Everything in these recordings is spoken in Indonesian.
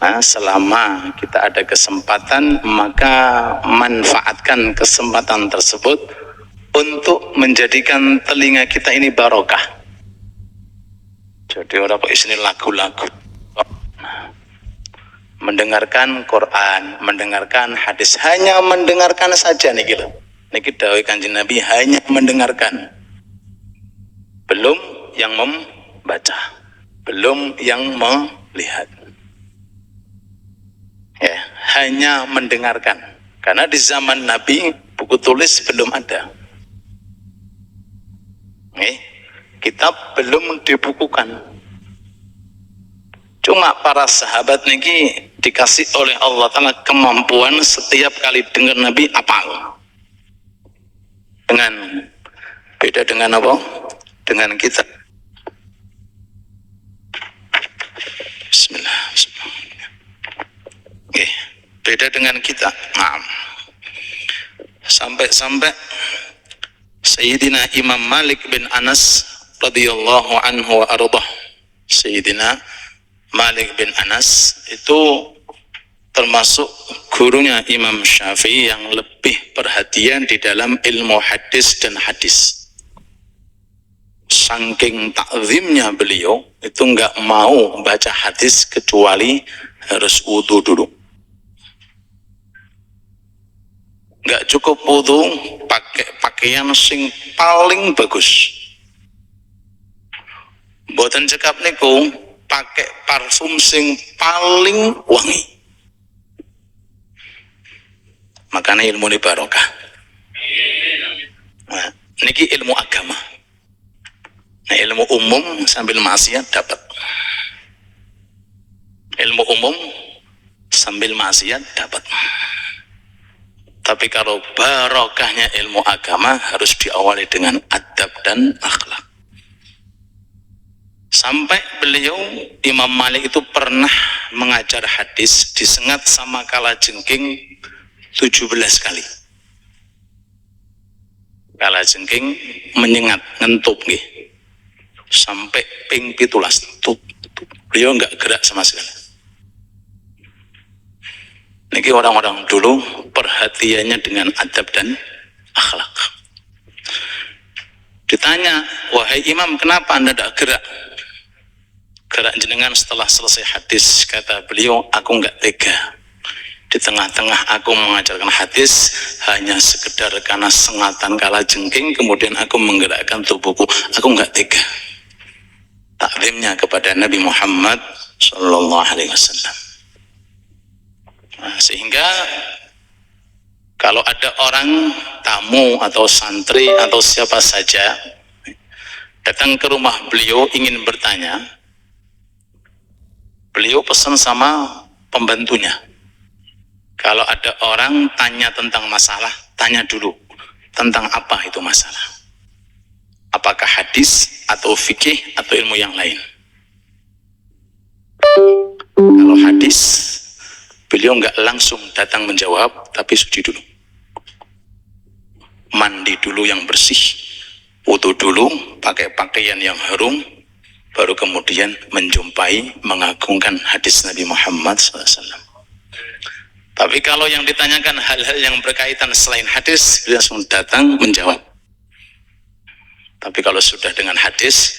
Nah, selama kita ada kesempatan, maka manfaatkan kesempatan tersebut untuk menjadikan telinga kita ini barokah. Jadi orang kok isini lagu-lagu, mendengarkan Quran, mendengarkan hadis, hanya mendengarkan saja nih gitu. Niki dawuh Kanjeng Nabi, hanya mendengarkan, belum yang membaca, belum yang melihat. Ya, hanya mendengarkan. Karena di zaman Nabi buku tulis belum ada. Kitab belum dibukukan. Cuma para sahabat niki dikasih oleh Allah Ta'ala kemampuan setiap kali dengar Nabi apal. Beda dengan apa? Dengan kita. Bismillah. Beda dengan kita. Nah, sampai Sayyidina Imam Malik bin Anas radhiyallahu anhu wa ardhah. Sayyidina Malik bin Anas itu termasuk gurunya Imam Syafi'i yang lebih perhatian di dalam ilmu hadis dan hadis. Saking takzimnya beliau itu nggak mau baca hadis kecuali harus wudu dulu. Nggak cukup wudu, pakai pakaian sing paling bagus. Mboten cekap niku pakai parfum sing paling wangi. Makanya ilmu ini barokah. Nah, niki ilmu agama. Nah, ilmu umum sambil maksiat dapat. Ilmu umum sambil maksiat dapat. Tapi kalau barokahnya ilmu agama harus diawali dengan adab dan akhlak. Sampai beliau Imam Malik itu pernah mengajar hadis disengat sama kalajengking 17 kali. Kalajengking menyengat, ngentup nih. Sampai ping 17. Beliau enggak gerak sama sekali. Niki orang-orang dulu perhatiannya dengan adab dan akhlak. Ditanya, wahai imam, kenapa anda tidak gerak? Gerak jenengan setelah selesai hadis. Kata beliau, aku enggak tega. Di tengah-tengah aku mengajarkan hadis hanya sekedar karena sengatan kalajengking, kemudian aku menggerakkan tubuhku. Aku enggak tega. Takzimnya kepada Nabi Muhammad sallallahu alaihi wasallam. Nah, sehingga kalau ada orang tamu atau santri atau siapa saja datang ke rumah beliau ingin bertanya, beliau pesan sama pembantunya, kalau ada orang tanya tentang masalah, tanya dulu tentang apa itu masalah, apakah hadis atau fikih atau ilmu yang lain. Kalau hadis, beliau nggak langsung datang menjawab, tapi suci dulu, mandi dulu yang bersih, wudu dulu, pakai pakaian yang harum, baru kemudian menjumpai, mengagungkan hadis Nabi Muhammad SAW. Tapi kalau yang ditanyakan hal-hal yang berkaitan selain hadis, beliau langsung datang menjawab. Tapi kalau sudah dengan hadis,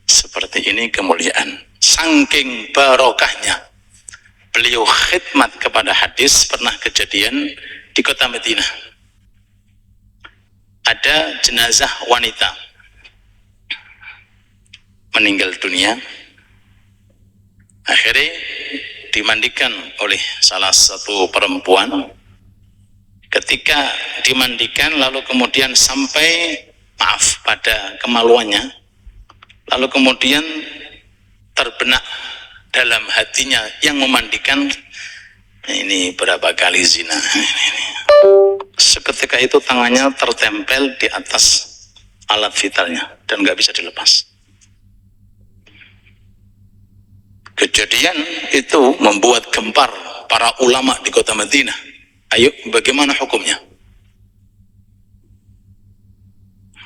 seperti ini kemuliaan. Saking barokahnya beliau khidmat kepada hadis. Pernah kejadian di kota Madinah, ada jenazah wanita meninggal dunia, akhirnya dimandikan oleh salah satu perempuan. Ketika dimandikan lalu kemudian sampai pada kemaluannya, lalu kemudian terbenak dalam hatinya yang memandikan, ini berapa kali zina. Seketika itu tangannya tertempel di atas alat vitalnya dan nggak bisa dilepas. Kejadian itu membuat gempar para ulama di kota Madinah. Ayo, bagaimana hukumnya?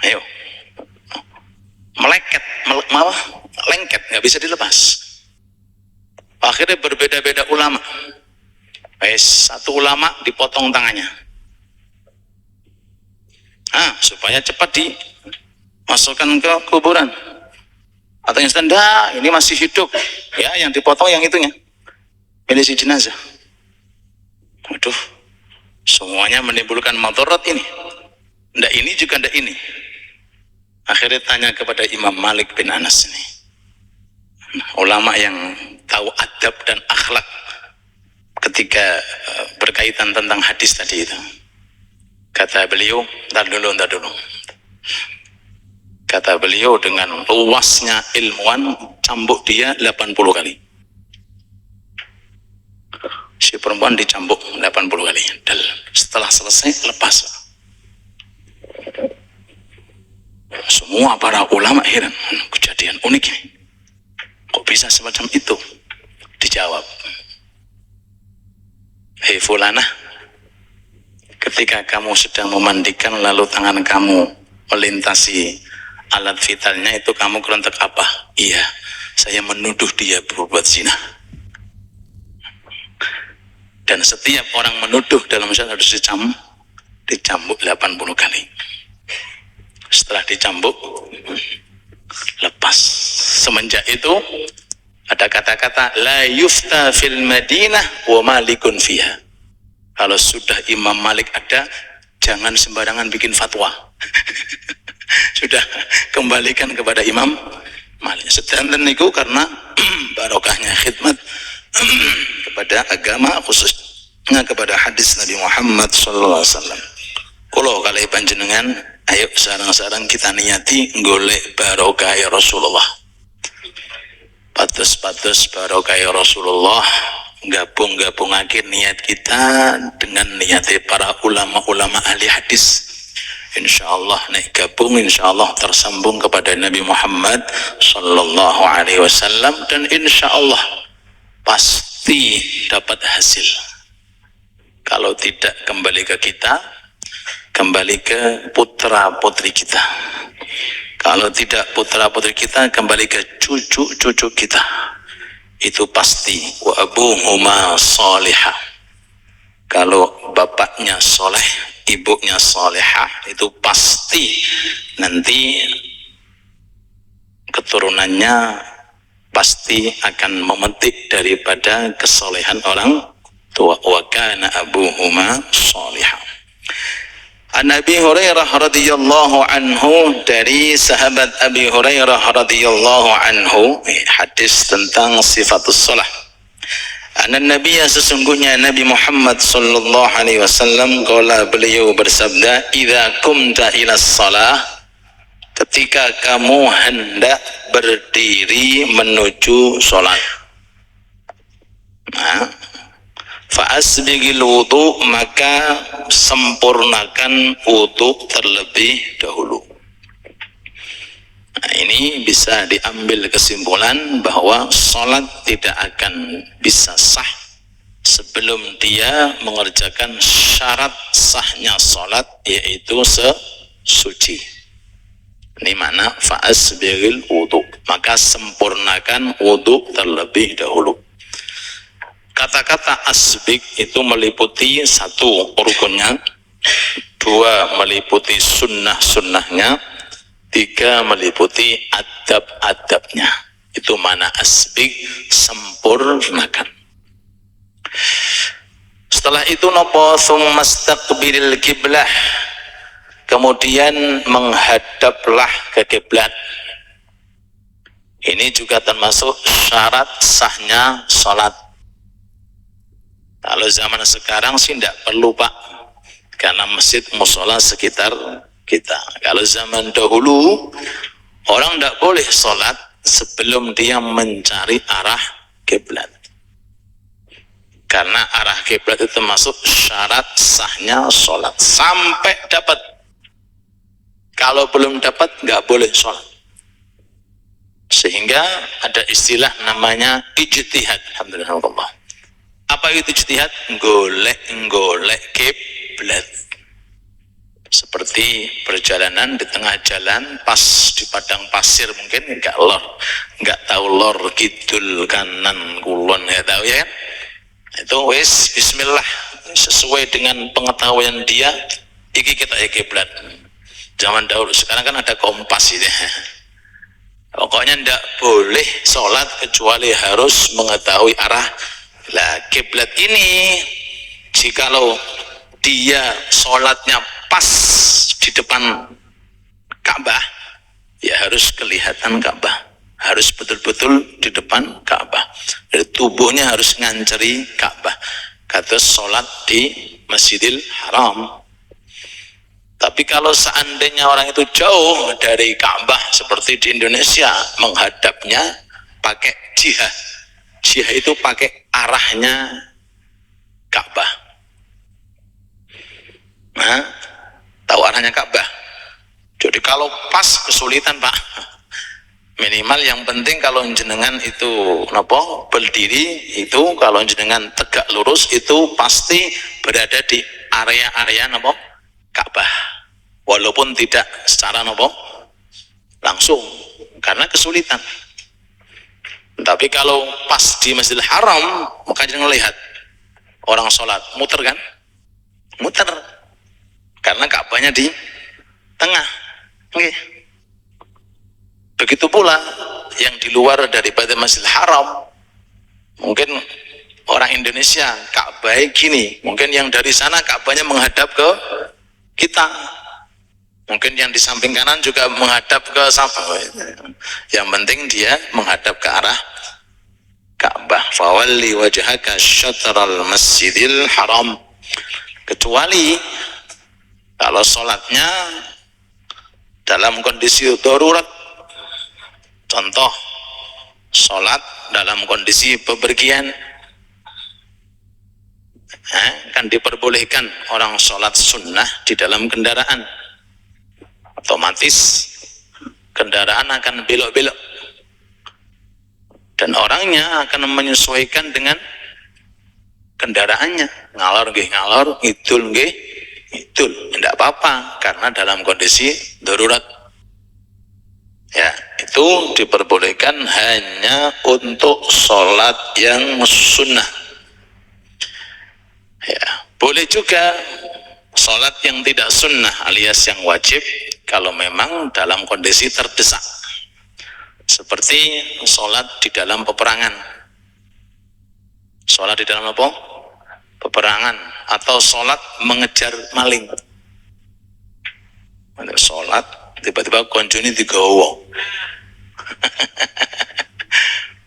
Ayo, lengket, nggak bisa dilepas. Akhirnya berbeda-beda ulama. Satu ulama dipotong tangannya. Supaya cepat dimasukkan ke kuburan. Atau yang sedang, ini masih hidup. Ya, yang dipotong yang itunya. Milisi jenazah. Waduh, semuanya menimbulkan madarat ini. Ndak ini juga ndak ini. Akhirnya tanya kepada Imam Malik bin Anas ini. Ulama yang tahu adab dan akhlak ketika berkaitan tentang hadis tadi itu. Kata beliau, ntar dulu. Kata beliau dengan luasnya ilmuwan, cambuk dia 80 kali. Si perempuan dicambuk 80 kali. Dan setelah selesai, lepas. Semua para ulama heran, kejadian unik ini. Kok bisa semacam itu? Dijawab, hei fulanah, ketika kamu sedang memandikan lalu tangan kamu melintasi alat vitalnya itu, kamu kerontak apa? Iya, saya menuduh dia berbuat zina. Dan setiap orang menuduh dalam syariat harus dicambuk 80 kali. Setelah dicambuk, lepas. Semenjak itu ada kata-kata la yufta fil Madinah wa malikun fiha. Kalau sudah Imam Malik ada, jangan sembarangan bikin fatwa. Sudah kembalikan kepada Imam Malik. Sedanten niku karena barokahnya khidmat kepada agama, khususnya kepada hadis Nabi Muhammad sallallahu alaihi wasallam. Kalau kalih panjenengan, ayo sarang-sarang kita niati golek barokah ya Rasulullah. Patus-patus barokah ya Rasulullah, gabung-gabungake niat kita dengan niatnya para ulama-ulama ahli hadis. Insyaallah nek gabung, insyaallah tersambung kepada Nabi Muhammad sallallahu alaihi wasallam, dan insyaallah pasti dapat hasil. Kalau tidak kembali ke kita, kembali ke putra-putri kita. Kalau tidak putra-putri kita, kembali ke cucu-cucu kita. Itu pasti. Wa abuhuma salihah. Kalau bapaknya soleh, ibunya salihah, itu pasti nanti keturunannya pasti akan memetik daripada kesolehan orang tua. Wa kana abuhuma salihah. An Abi Hurairah radhiyallahu anhu, dari sahabat Abi Hurairah radhiyallahu anhu, hadis tentang sifatus shalah. Anna Nabiyya, sesungguhnya Nabi Muhammad sallallahu alaihi wasallam, qala, beliau bersabda, idza qumta ila shalah, ketika kamu hendak berdiri menuju salat. Fa'asbigil wudu, maka sempurnakan wudu terlebih dahulu. Ini bisa diambil kesimpulan bahwa sholat tidak akan bisa sah sebelum dia mengerjakan syarat sahnya sholat, yaitu sesuci. Ini mana fa'asbigil wudu, maka sempurnakan wudu terlebih dahulu. Kata-kata asbik itu meliputi satu rukunnya, dua meliputi sunnah-sunnahnya, tiga meliputi adab-adabnya. Itu mana asbik, sempurnakan. Setelah itu nopo tsumastaqbilil kiblah, kemudian menghadaplah ke kiblat. Ini juga termasuk syarat sahnya sholat. Kalau zaman sekarang sih tidak perlu Pak, karena masjid musola sekitar kita. Kalau zaman dahulu, orang tidak boleh sholat sebelum dia mencari arah kiblat, karena arah kiblat itu termasuk syarat sahnya sholat sampai dapat. Kalau belum dapat nggak boleh sholat. Sehingga ada istilah namanya ijtihad. Alhamdulillah. Apa itu ijtihad? Golek kiblat. Seperti perjalanan di tengah jalan, pas di padang pasir mungkin nggak tahu lor kidul kanan kulon, nggak tahu ya kan? Itu wis bismillah sesuai dengan pengetahuan dia, iki kita kiblat. Zaman dahulu, sekarang kan ada kompas gitu. Pokoknya ndak boleh sholat kecuali harus mengetahui arah kiblat ini. Jikalau dia sholatnya pas di depan Ka'bah, ya harus kelihatan Ka'bah, harus betul-betul di depan Ka'bah. Jadi tubuhnya harus nganceri Ka'bah. Kata sholat di Masjidil Haram. Tapi kalau seandainya orang itu jauh dari Ka'bah seperti di Indonesia, menghadapnya pakai jihah. Jihah itu pakai arahnya Ka'bah. Nah, tahu arahnya Ka'bah. Jadi kalau pas kesulitan Pak. Minimal yang penting kalau jenengan itu berdiri itu, kalau jenengan tegak lurus itu pasti berada di area-area Ka'bah, walaupun tidak secara langsung karena kesulitan. Tapi kalau pas di Masjidil Haram, maka jangan lihat orang sholat muter kan, muter karena Ka'bahnya di tengah. Oke. Begitu pula yang di luar daripada Masjidil Haram, mungkin orang Indonesia Ka'bah gini, mungkin yang dari sana Ka'bahnya menghadap ke kita, mungkin yang di samping kanan juga menghadap ke samping. Yang penting dia menghadap ke arah Ka'bah. Fawalli wajhaka syatral Masjidil Haram. Kecuali kalau sholatnya dalam kondisi darurat, contoh sholat dalam kondisi bepergian, kan diperbolehkan orang sholat sunnah di dalam kendaraan. Otomatis kendaraan akan belok-belok dan orangnya akan menyesuaikan dengan kendaraannya, ngalor nggih ngalor, ngidul nggih ngidul, tidak apa-apa karena dalam kondisi darurat. Ya, itu diperbolehkan hanya untuk sholat yang sunnah. Ya, boleh juga sholat yang tidak sunnah alias yang wajib kalau memang dalam kondisi terdesak, seperti sholat di dalam peperangan. Sholat di dalam apa? Peperangan, atau sholat mengejar maling. Sholat tiba-tiba konjuni digawa.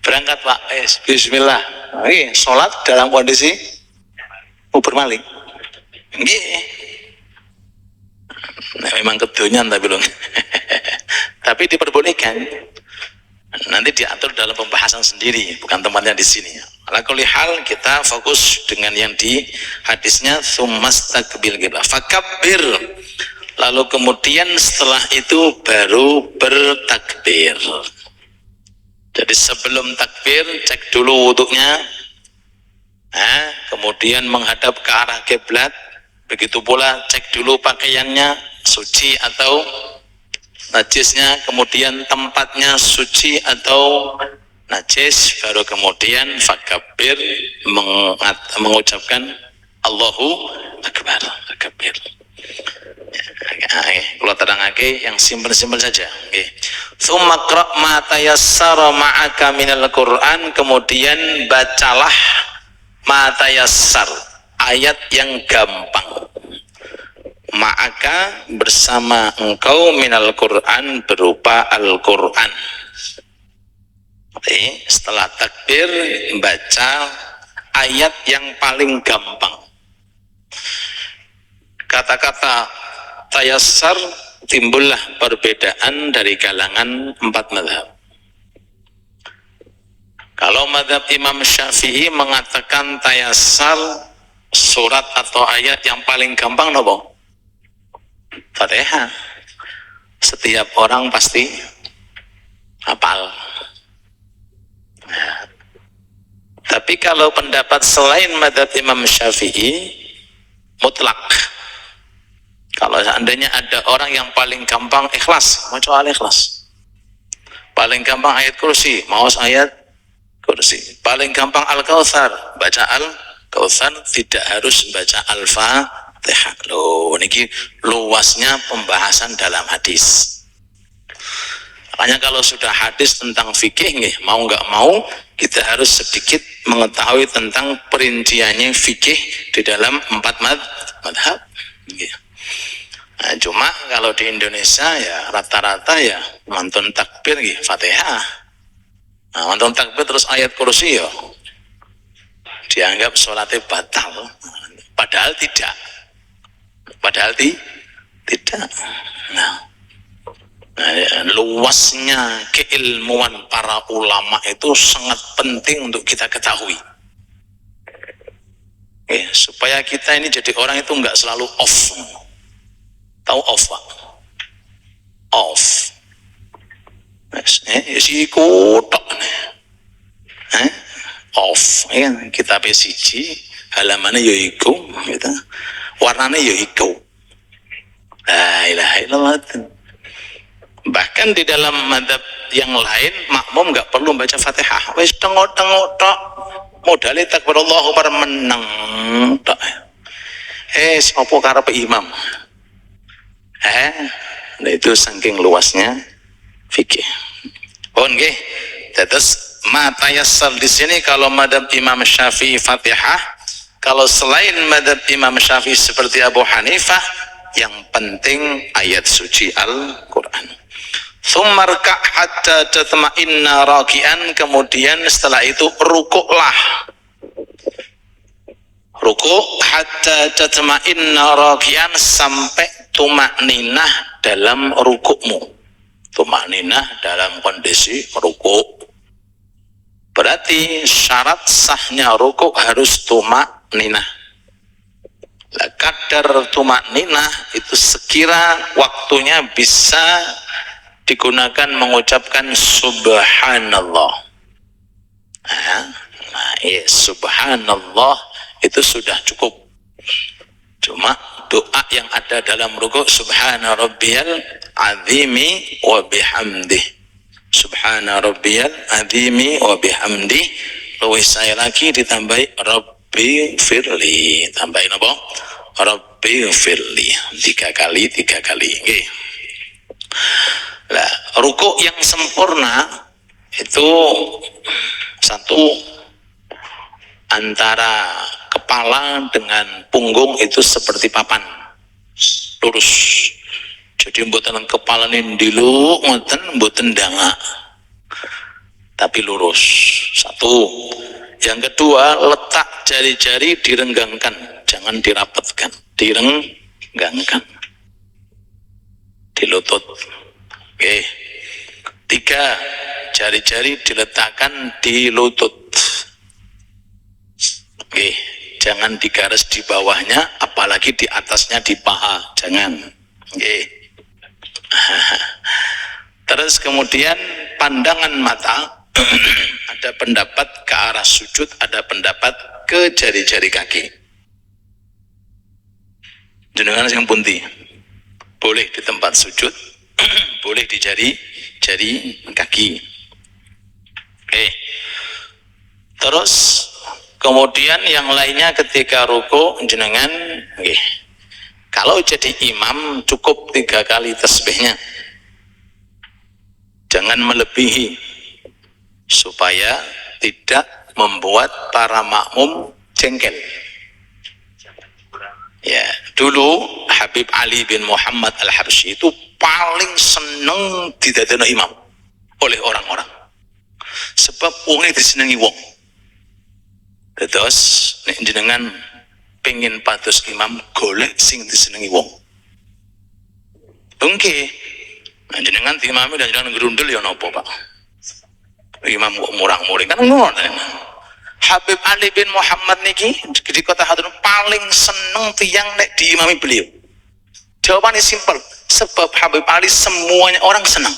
Berangkat Pak, bismillah. Sholat dalam kondisi bermaling. Nah, memang kedonyan tapi belum. Tapi diperbolehkan. Nanti diatur dalam pembahasan sendiri, bukan tempatnya di sini. Ala kulli hal kita fokus dengan yang di hadisnya tsummastakbil qiblah. Fakabbir. Lalu kemudian setelah itu baru bertakbir. Jadi sebelum takbir cek dulu wudhunya, kemudian menghadap ke arah kiblat. Begitu pula cek dulu pakaiannya suci atau najisnya, kemudian tempatnya suci atau najis, baru kemudian fakabbir, mengucapkan Allahu Akbar. Takbir. Kalau terangake yang simpel-simpel saja. Tsumma qra' ma tayassara ma'aka minal Qur'an, kemudian bacalah ma tayassar, ayat yang gampang. Ma'aka, bersama engkau, minal Qur'an, berupa Al-Qur'an. Setelah takbir baca ayat yang paling gampang. Kata-kata tayassar timbullah perbedaan dari kalangan 4 mazhab. Kalau mazhab Imam Syafi'i mengatakan tayassar surat atau ayat yang paling gampang nopo? Fatihah. Setiap orang pasti hafal. Tapi kalau pendapat selain mazhab Imam Syafi'i mutlak. Kalau seandainya ada orang yang paling gampang ikhlas, maca al-ikhlas. Paling gampang ayat kursi, maos ayat kursi. Paling gampang al-kautsar, baca Kautsar tidak harus membaca Al-Fatihah. Loh, niki luasnya pembahasan dalam hadis. Makanya kalau sudah hadis tentang fikih, mau nggak mau kita harus sedikit mengetahui tentang perinciannya fikih di dalam 4 madhab. Nah, cuma kalau di Indonesia ya rata-rata ya mantun takbir Fatihah. Nah, mantun takbir terus ayat kursi ya dianggap sholatnya batal. Padahal tidak. Tidak. Nah, luasnya keilmuan para ulama itu sangat penting untuk kita ketahui. Supaya kita ini jadi orang itu nggak selalu off. Tahu off, Pak? Off. Si kutok nih. Off. Kita pesiji halamannya yo iku, gitu. Warnanya yo iku. La ilaha illallah. Bahkan di dalam madhab yang lain makmum nggak perlu baca Fatihah. Wis tengok-tengok tok. Modalnya takbirallahu bar menang tok. Sapa karepe imam? Nah itu saking luasnya fikih. Oh nggih. Terus matayassal di sini kalau madhab Imam Syafi'i Fatihah, kalau selain madhab Imam Syafi'i seperti Abu Hanifah, yang penting ayat suci Al-Quran. Tsummarka hatta tatma'inna raki'an, kemudian setelah itu rukuklah. Rukuk hatta tatma'inna raki'an, sampai tumakninah dalam rukukmu. Tumakninah dalam kondisi rukuk. Berarti syarat sahnya rukuk harus tumakninah. Kadar tumakninah itu sekira waktunya bisa digunakan mengucapkan subhanallah. Subhanallah itu sudah cukup. Cuma doa yang ada dalam rukuk subhana rabbiyal azimi wa bihamdih. Subhana rabbiyal azimi wa bihamdih. Luwih saya lagi ditambahi rabbi firli. Tambahin apa? Rabbi firli. 3 kali. Okay. Nah, rukuk yang sempurna itu satu, antara kepala dengan punggung itu seperti papan, lurus. Jadi mboten kepala ini dilu, mboten danga, tapi lurus. Satu. Yang kedua, letak jari-jari direnggangkan, jangan dirapatkan, direnggangkan di lutut. Oke. 3, jari-jari diletakkan di lutut. Oke, jangan digaris di bawahnya, apalagi di atasnya di paha, jangan. Oke. Terus kemudian pandangan mata ada pendapat ke arah sujud, ada pendapat ke jari-jari kaki. Jenengan yang pundi? Boleh di tempat sujud, boleh di jari kaki. Oke. Terus kemudian yang lainnya ketika ruku jenengan, kalau jadi imam cukup 3 kali tasbihnya, jangan melebihi supaya tidak membuat para makmum jengkel. Ya, dulu Habib Ali bin Muhammad Al-Habsyi itu paling seneng didadekno imam oleh orang-orang, sebab wongnya disenengi wong. Terus nek jenengan pengen pados imam, golek sing disenengi wong. Oke, jenengan imam dan jenengan gerundel ya napa, Pak? Imam kok murang-muring kan ngoten. Habib Ali bin Muhammad niki di kota Hadron paling seneng tiang nek diimami beliau. Jawabannya simpel, sebab Habib Ali semuanya orang senang.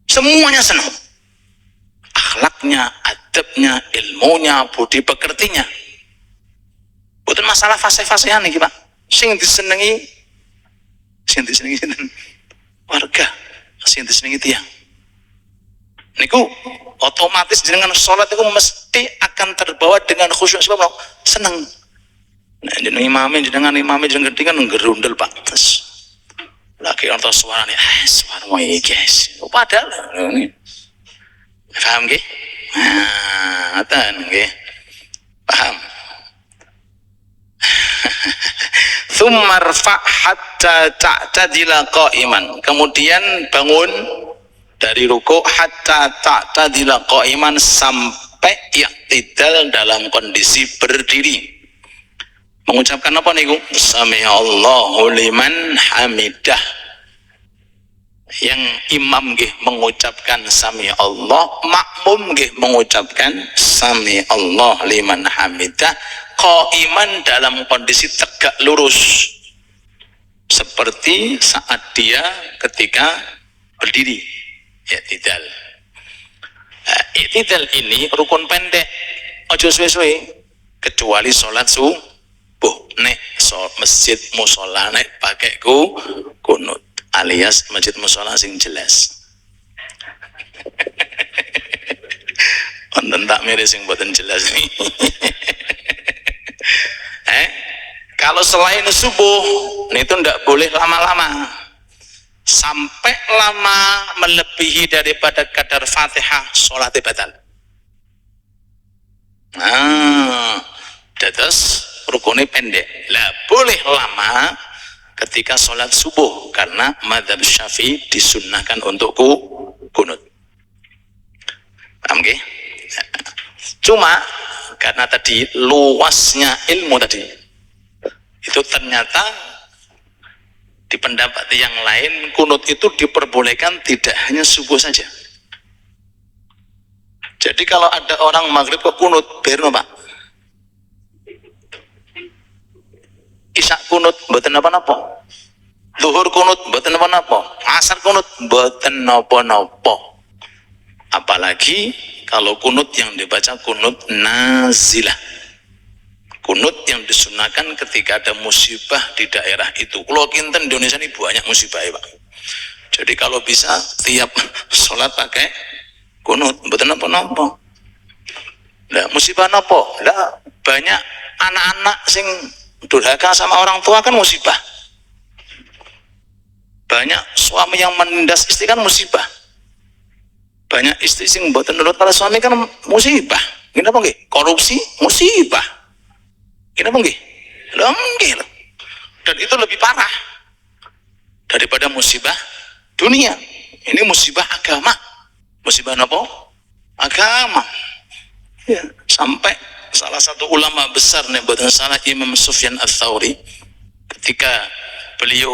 Semuanya senang. Akhlaknya, adabnya, ilmunya, budi pekertinya. Bukan masalah fase-fasean nih Pak. Sing disenengi warga, sing disenengi tiang. niku otomatis dengan sholat itu mesti akan terbawa dengan khusyuk sebab no, seneng. Nah, jenengan imamnya jenengan gede kan ngerundel Pak. Terus lagi orang suara nih, suara mau guys. Padahal ini, paham gak? Nah, atan gak? Paham? Tsummarfa hatta ta'tadila qa'iman. Kemudian bangun dari ruku hatta ta'tadila qa'iman sampai i'tidal dalam kondisi berdiri. Mengucapkan apa niku? Sami'allahu liman hamidah. Yang imam nggih mengucapkan sami'allah, makmum nggih mengucapkan sami'allah liman hamidah. Qaiman dalam kondisi tegak lurus seperti saat dia ketika berdiri. I'tidal. I'tidal ini rukun pendek, ojo suwe-suwe kecuali sholat subuh. Nek masjid musola nek pakai kunut alias masjid musola sing jelas. Wonten tak miris sing boten jelas nih. Kalau selain subuh itu tidak boleh lama-lama, sampai lama melebihi daripada kadar Fatihah sholatnya batal. Nah, dados rukunnya pendek. Lah boleh lama ketika sholat subuh karena mazhab Syafi'i disunnahkan untuk kunut. Paham nggih? Cuma karena tadi luasnya ilmu tadi itu ternyata di pendapat yang lain kunut itu diperbolehkan tidak hanya subuh saja. Jadi kalau ada orang maghrib kok kunut, berno Pak. Isya kunut mboten napa-napa. Zuhur kunut mboten napa-napa. Asar kunut mboten napa-napa. Apalagi kalau kunut yang dibaca kunut nazilah. Kunut yang disunahkan ketika ada musibah di daerah itu. Kalau kinten Indonesia ini banyak musibah ya Pak. Jadi kalau bisa tiap sholat pakai kunut, betul napa-napa. Lah musibah napa? Lah banyak anak-anak sing durhaka sama orang tua kan musibah. Banyak suami yang menindas istri kan musibah. Banyak istri sing mboten nurut karo suami kan musibah. Kenapa nggih? Korupsi musibah. Kenapa nggih? Lho nggih. Dan itu lebih parah daripada musibah dunia. Ini musibah agama. Musibah apa? Agama. Ya, sampai salah satu ulama besar nih, bukan salah, Imam Sufyan Ats-Tsauri, ketika beliau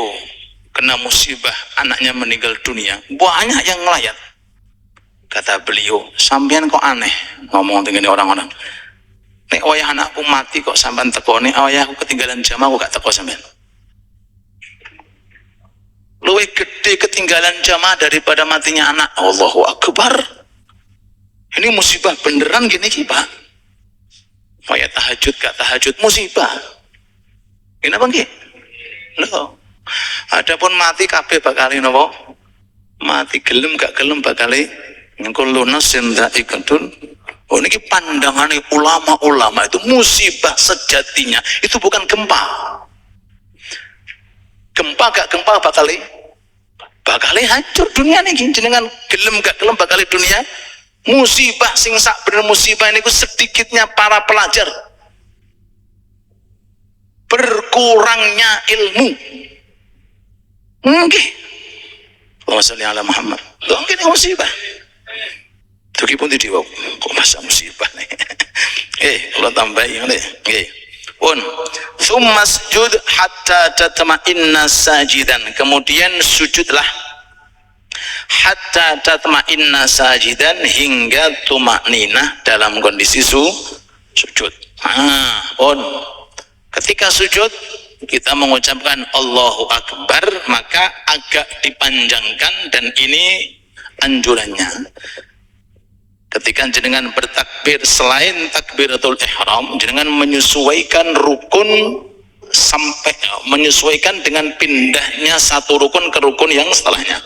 kena musibah anaknya meninggal dunia, banyak yang ngelayat. Kata beliau, sampean kok aneh ngomong dengan orang-orang. Nek wayah anakku mati kok sampean tekone, wayahku ketinggalan jamaah kok gak teko sampean. Luwih gede ketinggalan jamaah daripada matinya anak. Allahu Akbar. Ini musibah beneran gini ki Pak. Wayah tahajud gak tahajud musibah. Kenapa nggih? Loh. Adapun mati kabeh bakal napa? Mati gelem gak gelem bakal kullu nafsin dha'iqatul. Oh, ini pandangan ulama-ulama itu musibah sejatinya itu bukan gempa. Gempa gak gempa bakal hancur dunia nih. Jenengan gelem gak gelem bakal dunia. Musibah sing sak bener musibah ini sedikitnya para pelajar, berkurangnya ilmu. Nggih. Allahumma sholli ala Muhammad. Lho nggih musibah. Dugi pun tidak kok masa musibah nih. Kalau tambahin nih. Pun summasjud hatta tatma'inna sajidan. Kemudian sujudlah hatta tatma'inna sajidan hingga tumakninah dalam kondisi sujud. Pun ketika sujud kita mengucapkan Allahu Akbar, maka agak dipanjangkan dan ini anjurannya. Ketika jenengan bertakbir selain takbiratul ihram, jenengan menyesuaikan rukun sampai menyesuaikan dengan pindahnya satu rukun ke rukun yang setelahnya.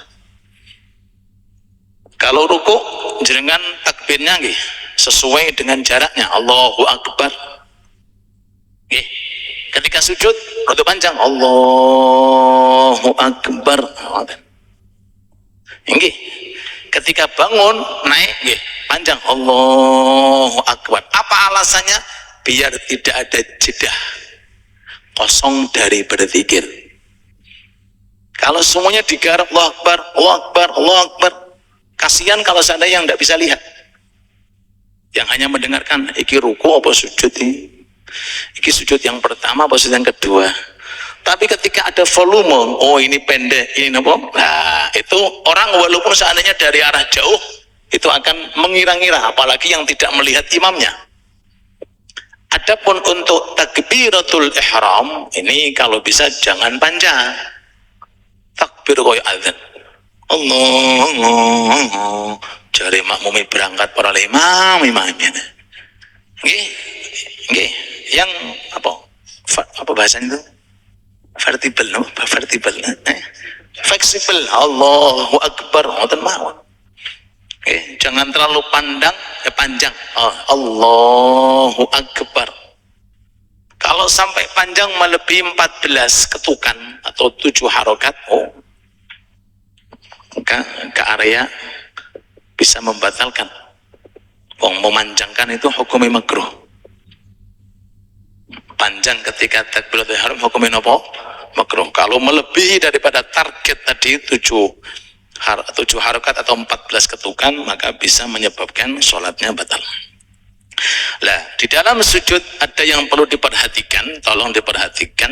Kalau ruku jenengan takbirnya nggih sesuai dengan jaraknya, Allahu Akbar. Nggih. Ketika sujud rada panjang, Allahu Akbar. Nggih. Ketika bangun naik nggih panjang, Allahu Akbar. Apa alasannya? Biar tidak ada jeda kosong dari berzikir. Kalau semuanya digarap Allahu Akbar, Allahu Akbar, Allahu Akbar, kasihan kalau seandainya yang tidak bisa lihat, yang hanya mendengarkan iki ruku apa sujud ini, iki sujud yang pertama apa sujud yang kedua. Tapi ketika ada volume, oh ini pendek, ini apa? Nah, itu orang walaupun seandainya dari arah jauh itu akan mengira-ngira, apalagi yang tidak melihat imamnya. Adapun untuk takbiratul ihram ini kalau bisa jangan panjang. Takbir koyo azan. Allah jare makmum berangkat para imam imamnya. Nggih. Yang apa bahasanya itu? Vertibel, no? Vertibel. Fleksibel. Allahu Akbar ngoten mawon. Jangan terlalu panjang. Allahu Akbar. Kalau sampai panjang melebihi 14 ketukan atau 7 harokat, ke area bisa membatalkan. Memanjangkan itu hukumnya makruh. Panjang ketika takbiratul ihram hukumnya apa? Makruh. Kalau melebihi daripada target tadi 7 harokat atau 14 ketukan, maka bisa menyebabkan sholatnya batal. Lah, di dalam sujud ada yang perlu diperhatikan, tolong diperhatikan.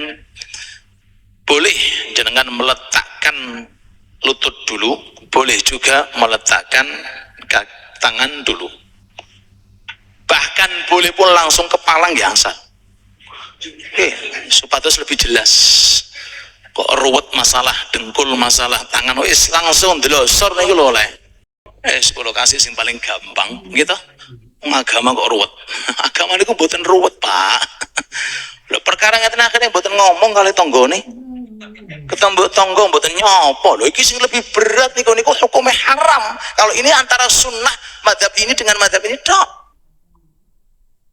Boleh jenengan meletakkan lutut dulu, boleh juga meletakkan tangan dulu. Bahkan boleh pun langsung kepala nggih asal. Supados lebih jelas. Kok ruwet masalah dengkul, masalah tangan, wis langsung delosor niku lho oleh. Kula kasih sing paling gampang gitu. Agama kok ruwet. Agama niku mboten ruwet, Pak. Lho perkara ngeten akhirnya mboten ngomong kali tanggane. Ketemu tangga mboten nyopo. Lho iki sing lebih berat niku hukumnya haram. Kalau ini antara sunnah mazhab ini dengan mazhab ini tok.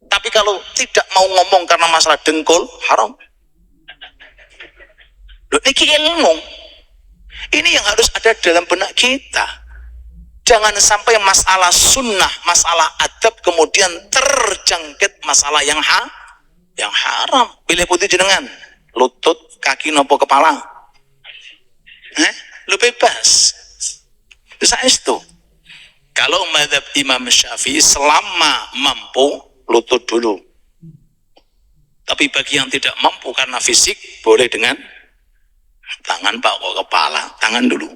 Tapi kalau tidak mau ngomong karena masalah dengkul, haram. Loh, niki ilmu. Ini yang harus ada dalam benak kita. Jangan sampai masalah sunnah, masalah adab kemudian terjangkit masalah yang haram. Pilih putih jenengan, lutut, kaki nopo kepala. Lu bebas. Bisa itu. Kalau mazhab Imam Syafi'i selama mampu lutut dulu. Tapi bagi yang tidak mampu karena fisik boleh dengan tangan kok kepala, tangan dulu.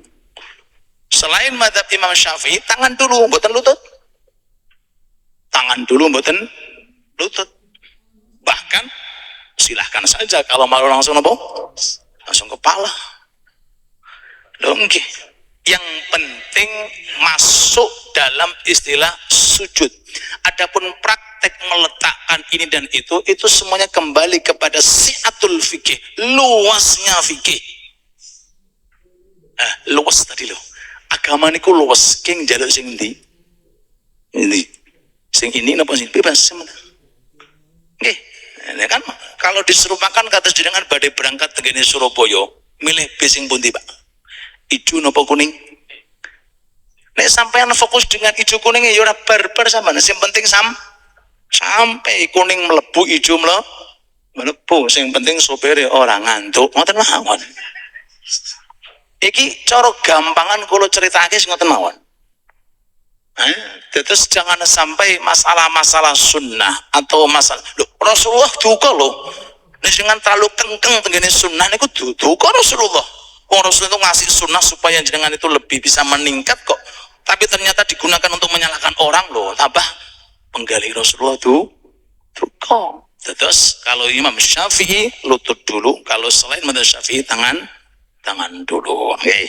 Selain mazhab Imam Syafi'i, tangan dulu, mboten lutut. Tangan dulu, mboten lutut. Bahkan silahkan saja kalau mau langsung apa? Langsung kepala. Nggih. Yang penting masuk dalam istilah sujud. Adapun praktek meletakkan ini dan itu semuanya kembali kepada si'atul fikih, luasnya fikih. Luas tadi loh. Agama niku luas, king jaluk sing ndi? Ini. Sing ini napa sing bebas sementara. Nggih. Ini kan kalau disuruh makan kata jenengan badhe berangkat tengene Surabaya, milih bis sing pundi, Pak? Ijo napa kuning? Nek sampean fokus dengan ijo kuning ya ora barbar sampean. Sing penting sampai kuning mlebu, ijo mlebu. Sing penting sopire ora ngantuk. Ngoten mawon. Iki cara gampangan kula critakake sing ngoten mawon. Terus jangan sampai masalah-masalah sunnah atau masalah Rasulullah duka loh. Nek jangan terlalu kengkeng tengene sunnah niku duka Rasulullah. Rasulullah itu ngasih sunnah supaya jenengan itu lebih bisa meningkat kok. Tapi ternyata digunakan untuk menyalahkan orang loh. Tambah penggali Rasulullah itu duka. Terus kalau Imam Syafi'i lutut dulu, kalau selain mazhab Syafi'i tangan dulu. Okay.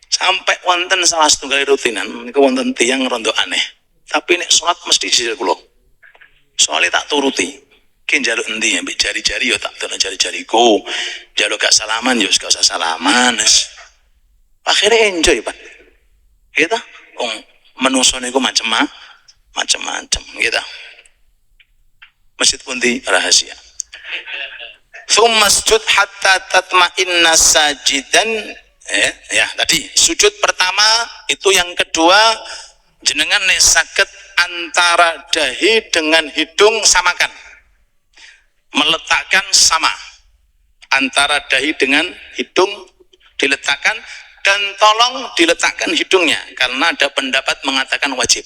Sampai wonten salah setunggal rutinan niku wonten tiyang rondo aneh. Tapi nek salat mesti sisir kula. Soalnya tak turuti. Ki njaluk endi mbek jari-jari ya tak turun jari-jariku. Njaluk gak salaman ya gak usah salaman. Akhirnya enjoy, Pak. Gitu. menungso niku macam-macam gitu. Masjid pundi rahasia. Tsumma sujud hatta tatma'inna sajidan. Ya, tadi sujud pertama itu, yang kedua jenengan nek saged antara dahi dengan hidung samakan. Meletakkan sama. Antara dahi dengan hidung diletakkan, dan tolong diletakkan hidungnya karena ada pendapat mengatakan wajib.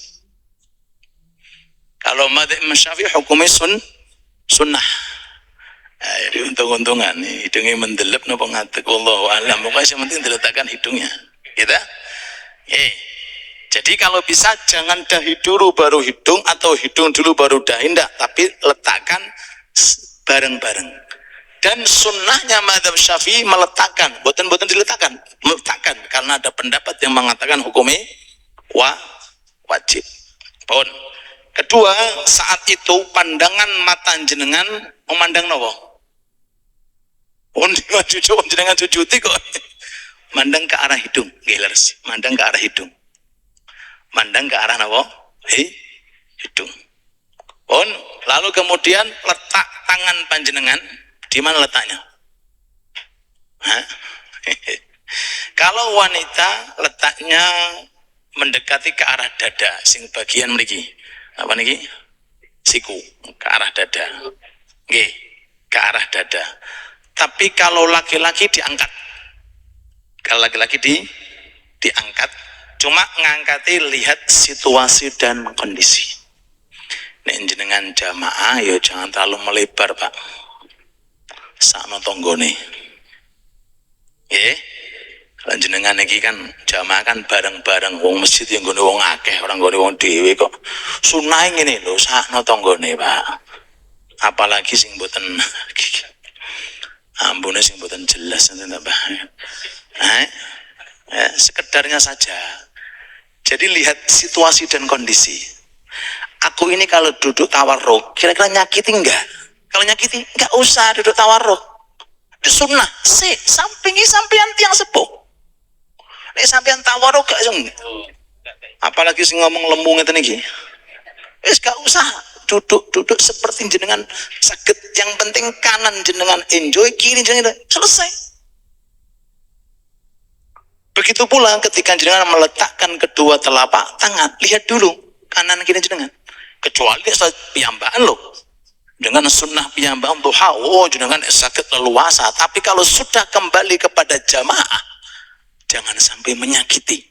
Kalau madzhab Syafi'i hukumnya sunnah. Jadi untung-untungan nih hidungnya mendelep napa ngatek wallahu alam, pokoknya yang penting diletakkan hidungnya. Gitu? Jadi kalau bisa jangan dahi dulu baru hidung atau hidung dulu baru dahi, enggak, tapi letakkan bareng-bareng. Dan sunnahnya madzhab Syafi'i meletakkan, bukan diletakkan, meletakkan karena ada pendapat yang mengatakan hukumnya wajib. Pun. Kedua, saat itu pandangan mata jenengan memandang nopo? Jenengan cucuti kok. Mandang ke arah hidung, gilers. Mandang ke arah hidung. Mandang ke arah nopo? Hidung. Pun. Lalu kemudian letak tangan panjenengan. Di mana letaknya? Kalau wanita letaknya mendekati ke arah dada, sing bagian mriki. Apa niki? Siku, ke arah dada. Nggih, ke arah dada. Tapi kalau laki-laki diangkat. Kalau laki-laki diangkat, cuma ngangkati lihat situasi dan kondisi. Nek jenengan jamaah ya jangan terlalu melebar, Pak. Sakno tonggone. Nggih. Lan jenengan iki kan jamaah kan bareng-bareng, wong masjid yang nggone wong akeh, orang nggone wong dhewe kok. Sunahe ngene lho, sakno tonggone, Pak. Apalagi sing mboten ambune sing mboten jelas enten Pak. Sekedarnya saja. Jadi lihat situasi dan kondisi. Aku ini kalau duduk tawarruk, kira-kira nyakiti enggak? Kalau nyakiti, enggak usah duduk tawarruk. Itu sunnah. Sampingi sampean tiang sepuh. Nek sampean tawarruk gak sing. Apalagi sing ngomong lembung ngeten iki. Wis gak usah duduk seperti jenengan saged, yang penting kanan jenengan enjoy, kiri jenengan selesai. Begitu pula ketika jenengan meletakkan kedua telapak tangan, lihat dulu kanan kiri jenengan. Kecuali saat piyambakan loh. Dengan sunnah piyambakan duha, jenengan sakit leluasa. Tapi kalau sudah kembali kepada jamaah, jangan sampai menyakiti.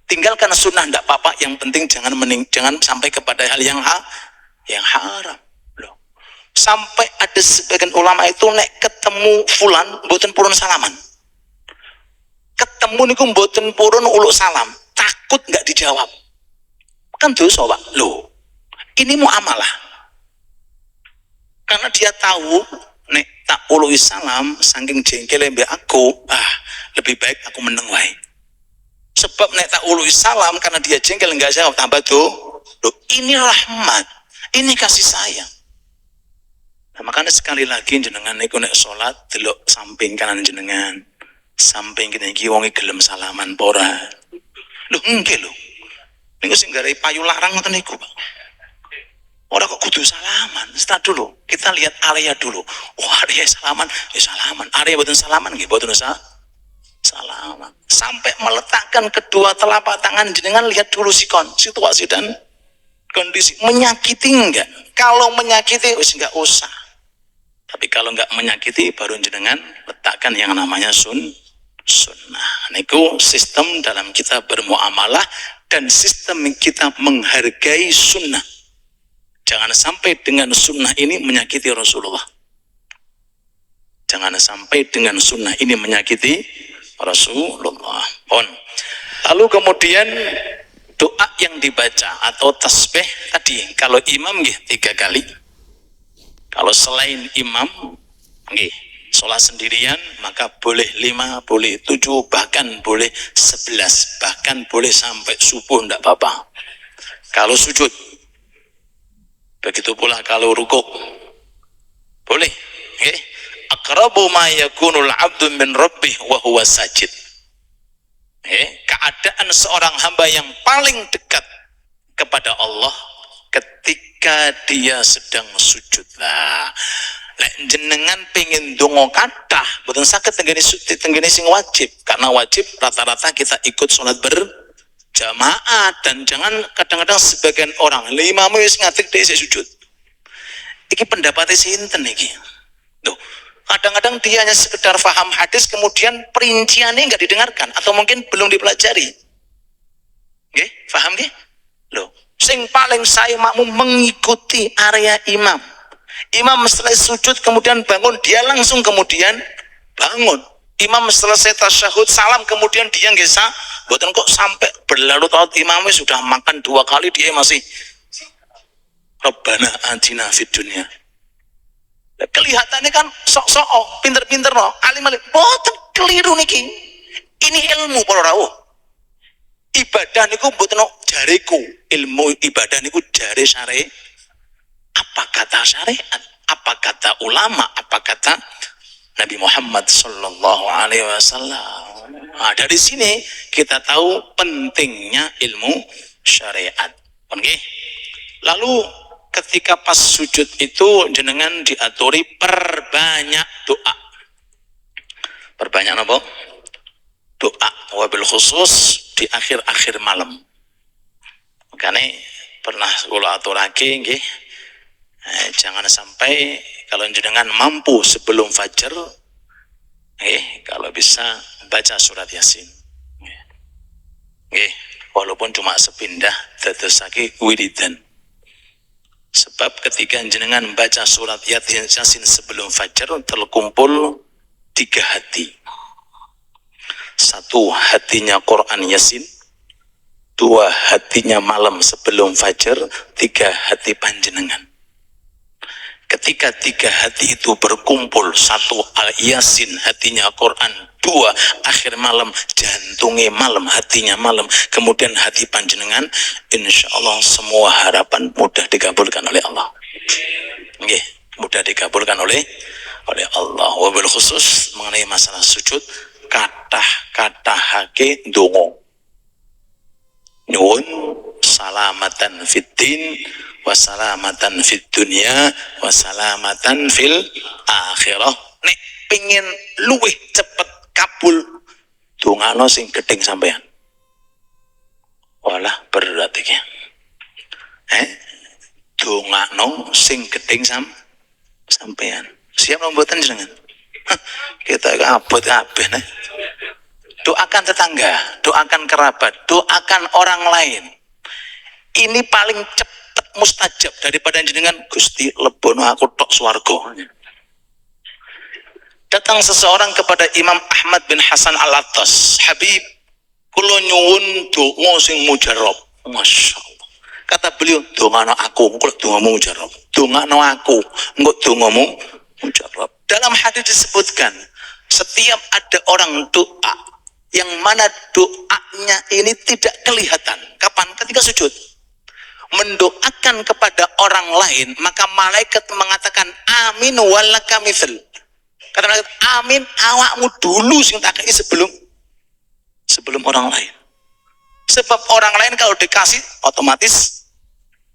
Tinggalkan sunnah ndak apa-apa, yang penting jangan sampai kepada hal yang haram. Loh. Sampai ada sebagian ulama itu nek ketemu fulan mboten purun salaman. Ketemu niku mboten purun uluk salam, takut nggak dijawab. Kan dosa, Pak. Loh. Ini muamalah. Karena dia tahu nek tak ului salam saking jengkele mbek aku, lebih baik aku meneng wae. Sebab nek tak ului salam karena dia jengkel enggak jawab, tambah tuh. Loh, ini rahmat. Ini kasih sayang. Nah, makanya sekali lagi jenengan niku nek salat delok samping kanan jenengan. Samping kene iki wong gelem salaman apa ora. Lho nggih lho. Niku sing garai payu larang ngoten niku, Pak. Orang kok kudu salaman. Start dulu. Kita lihat area dulu. Area salaman, salaman. Area boten salaman nggih, boten salaman. Sampai meletakkan kedua telapak tangan jenengan, lihat dulu situasi dan kondisi. Menyakiti enggak? Kalau menyakiti wis enggak usah. Tapi kalau enggak menyakiti baru jenengan letakkan yang namanya sunnah. Niku sistem dalam kita bermuamalah dan sistem kita menghargai sunnah. Jangan sampai dengan sunnah ini menyakiti Rasulullah. Jangan sampai dengan sunnah ini menyakiti Rasulullah. Lalu kemudian doa yang dibaca atau tasbih tadi, kalau imam nggih 3 kali. Kalau selain imam nggih sholat sendirian maka boleh 5, boleh 7, bahkan boleh 11, bahkan boleh sampai subuh ndak apa-apa. Kalau sujud, begitu pula kalau rukuk boleh. Okay. Aqrabu ma yakunul 'abdu min rabbih wa huwa sajid. Keadaan seorang hamba yang paling dekat kepada Allah ketika dia sedang sujud. Lah lek jenengan pengen dongo kathah boten saged tenggene sing wajib, karena wajib rata-rata kita ikut sholat berjamaah. Dan jangan kadang-kadang sebagian orang imam wis ngatik dhek isih sujud. Iki pendapatnya sinten iki? Tuh, kadang-kadang dia hanya sekedar faham hadis kemudian perinciannya enggak didengarkan atau mungkin belum dipelajari. Nggih, paham nggih? Loh, sing paling saya makmum mengikuti area imam. Imam setelah sujud kemudian bangun, dia langsung kemudian bangun. Imam selesai tasyahud salam kemudian dia ngesa, mboten kok sampai berlarut-larut imamnya sudah makan 2 kali dia masih Rabbana atina fid dunya. Kelihatannya kan sok-sok pinter-pinter no, alim-alim. Mboten, keliru niki. Ini ilmu para rawuh. Ibadah niku mboten jariku, ilmu ibadah niku jare syariat. Apa kata syariat? Apa kata ulama? Apa kata Nabi Muhammad sallallahu alaihi wasallam? Nah, dari sini kita tahu pentingnya ilmu syariat. Oke. Lalu ketika pas sujud itu jenengan diaturi perbanyak doa. Perbanyak apa? Doa. Wabil khusus di akhir-akhir malam. Makanya pernah kula aturake nggih, jangan sampai kalau jenengan mampu sebelum fajar, kalau bisa baca surat Yasin. Walaupun cuma sepindah dadosake wiridan. Sebab ketika jenengan baca surat Yasin sebelum fajar terkumpul 3 hati. 1 hatinya Quran Yasin, 2 hatinya malam sebelum fajar, 3 hati panjenengan. Ketika 3 hati itu berkumpul, 1 Al-Yasin hatinya Quran, 2 akhir malam jantungnya malam, hatinya malam, kemudian hati panjenengan, insya Allah semua harapan mudah dikabulkan oleh Allah. Nggih, mudah dikabulkan oleh Allah. Wabil khusus mengenai masalah sujud, kathah-kathahake ndonga nyuwun salamatan fid din wa salamatan fid dunya wa salamatan fil akhirah. Nek pengin luwih cepet kabul dongano sing gedeng sampean. Walah berat iki. Dongano sing gedeng sampean. Siap mboten jenengan? Kita abot kabeh nih. Doakan tetangga, doakan kerabat, doakan orang lain. Ini paling cepat mustajab daripada jenengan Gusti lebono aku tok swarga. Datang seseorang kepada Imam Ahmad bin Hasan Al-Attas, Habib, kula nyuwun donga sing mujarab. Masyaallah. Kata beliau, dongano aku, engko dongamu mujarab. Dongano aku, engko dongamu mujarab. Dalam hadis disebutkan, setiap ada orang doa yang mana doanya ini tidak kelihatan. Kapan? Ketika sujud. Mendoakan kepada orang lain, maka malaikat mengatakan amin walaka mithl. Kata malaikat, amin awakmu dulu sing tak kei sebelum orang lain. Sebab orang lain kalau dikasih otomatis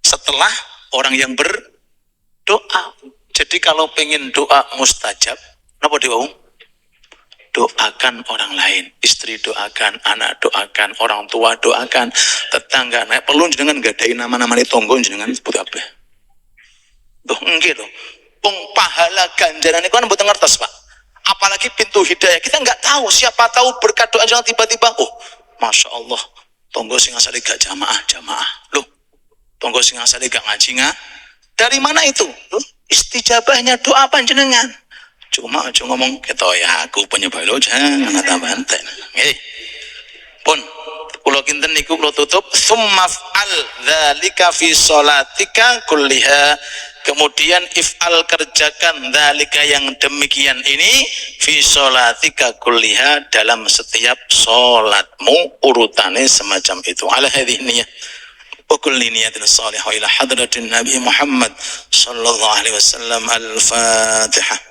setelah orang yang berdoa. Jadi kalau pengen doa mustajab, napa diwau? Doakan orang lain, istri doakan, anak doakan, orang tua doakan, tetangga. Nek perlu jenengan gadahi nama-nama ni tonggo jenengan sebut apa? Tuh nggih to. Wong pahala ganjaran niku kan mboten ngertos, Pak. Apalagi pintu hidayah. Kita enggak tahu, siapa tahu berkat doa jangan tiba-tiba, oh, Masya Allah, tonggo sing asale gak jamaah. Loh, tonggo sing asale gak ngaji dari mana itu? Loh, istijabahnya doa panjenengan. Cuma aja ngomong kita ya aku penyebab lo jangan kata banten. Pun kula kinten niku kula tutup summaf'al dzalika fi sholatika kulliha. Kemudian if'al kerjakan dzalika yang demikian ini fi sholatika kulliha dalam setiap salatmu urutane semacam itu. Ala hadhihi niyyah wa kulli niyatin salihah ila hadratin Nabi Muhammad sallallahu alaihi wasallam. Al-Fatihah.